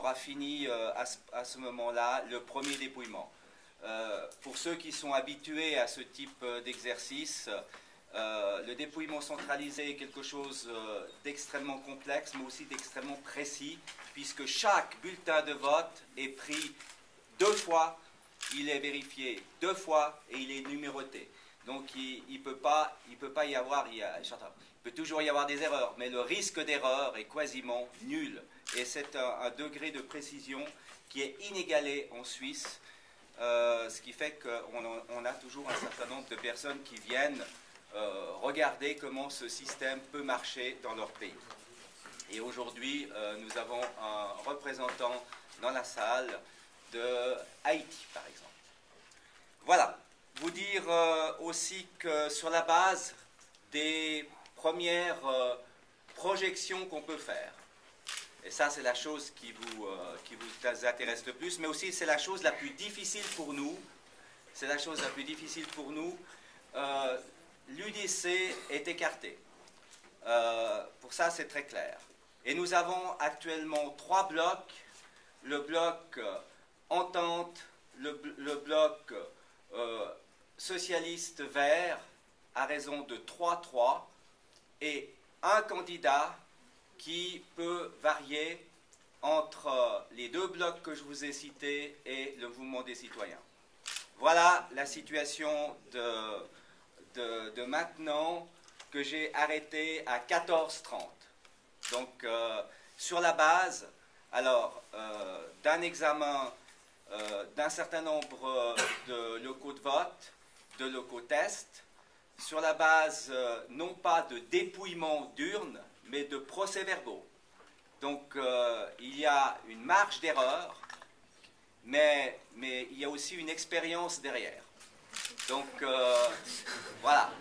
aura fini à ce moment-là le premier dépouillement. Pour ceux qui sont habitués à ce type d'exercice, le dépouillement centralisé est quelque chose d'extrêmement complexe, mais aussi d'extrêmement précis, puisque chaque bulletin de vote est pris 2 fois, il est vérifié 2 fois et il est numéroté. Donc il peut pas y avoir, il peut toujours y avoir des erreurs, mais le risque d'erreur est quasiment nul. Et c'est un degré de précision qui est inégalé en Suisse, ce qui fait qu'on a toujours un certain nombre de personnes qui viennent regarder comment ce système peut marcher dans leur pays. Et aujourd'hui, nous avons un représentant dans la salle de Haïti, par exemple. Voilà. Vous dire aussi que sur la base des premières projections qu'on peut faire, et ça c'est la chose qui vous intéresse le plus, mais aussi c'est la chose la plus difficile pour nous, l'UDC est écarté. Pour ça c'est très clair. Et nous avons actuellement 3 blocs, le bloc Entente, le bloc socialiste vert à raison de 3-3 et un candidat qui peut varier entre les 2 blocs que je vous ai cités et le mouvement des citoyens. Voilà la situation de maintenant que j'ai arrêté à 14h30. Donc sur la base d'un examen d'un certain nombre de locaux de vote, de locaux test, sur la base non pas de dépouillement d'urnes, mais de procès-verbaux. Donc il y a une marge d'erreur, mais il y a aussi une expérience derrière. Donc voilà.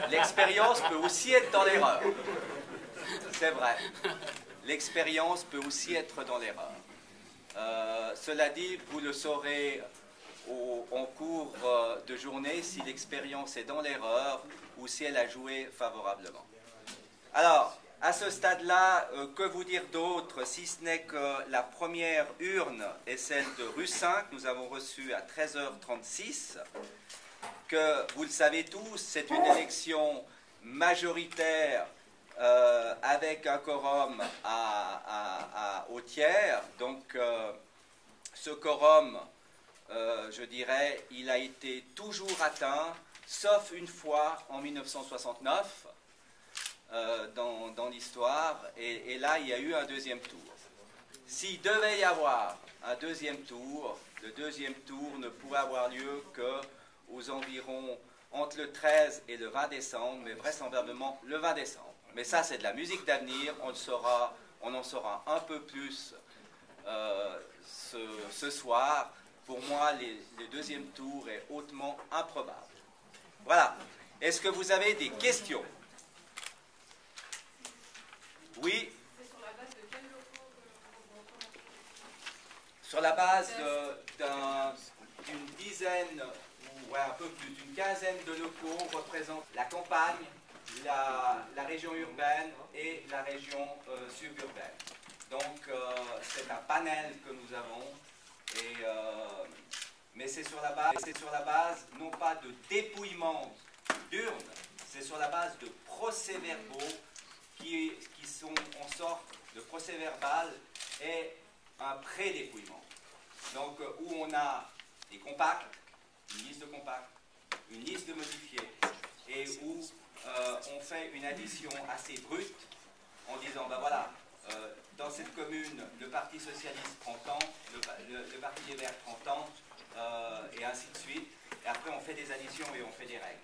L'expérience peut aussi être dans l'erreur. C'est vrai. L'expérience peut aussi être dans l'erreur. Cela dit, vous le saurez en cours de journée si l'expérience est dans l'erreur ou si elle a joué favorablement. Alors, à ce stade-là, que vous dire d'autre, si ce n'est que la première urne est celle de rue 5, nous avons reçu à 13h36, que vous le savez tous, c'est une élection majoritaire avec un quorum au tiers. Donc, ce quorum, je dirais, il a été toujours atteint, sauf une fois en 1969, dans l'histoire, et là, il y a eu un deuxième tour. S'il devait y avoir un deuxième tour, le deuxième tour ne pourrait avoir lieu qu'aux environs entre le 13 et le 20 décembre, mais vraisemblablement le 20 décembre. Mais ça, c'est de la musique d'avenir, on en saura un peu plus ce soir. Pour moi, le deuxième tour est hautement improbable. Voilà. Est-ce que vous avez des questions? Oui. C'est sur la base de quels locaux Sur la base d'une dizaine, ou un peu plus d'une quinzaine de locaux représentent la campagne, la région urbaine et la région suburbaine. Donc, c'est un panel que nous avons, mais c'est sur la base non pas de dépouillement d'urnes, c'est sur la base de procès-verbaux qui sont en sorte de procès-verbal et un pré-dépouillement. Donc, où on a des compacts, une liste de compacts, une liste de modifiés, et où on fait une addition assez brute en disant, ben voilà, dans cette commune, le Parti Socialiste prend tant, le Parti des Verts prend tant, et ainsi de suite. Et après, on fait des additions et on fait des règles.